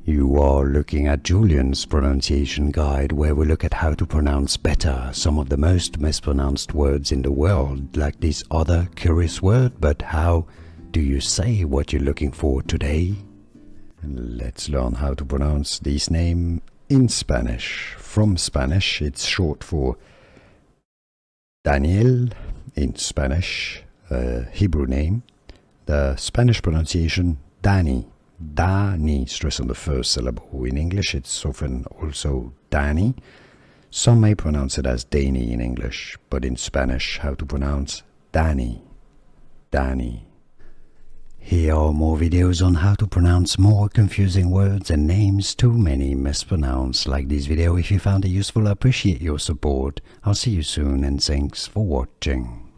You are looking at Julian's pronunciation guide, where we look at how to pronounce better some of the most mispronounced words in the world, like this other curious word. But how do you say what you're looking for today? Let's learn how to pronounce this name in Spanish. From Spanish, it's short for Daniel in Spanish, a Hebrew name. The Spanish pronunciation, Dani. Dani, stress on the first syllable. In English, it's often also Dani. Some may pronounce it as Dani in English, but in Spanish, how to pronounce Dani. Dani. Here are more videos on how to pronounce more confusing words and names too many mispronounced. Like this video if you found it useful. I appreciate your support. I'll see you soon and thanks for watching.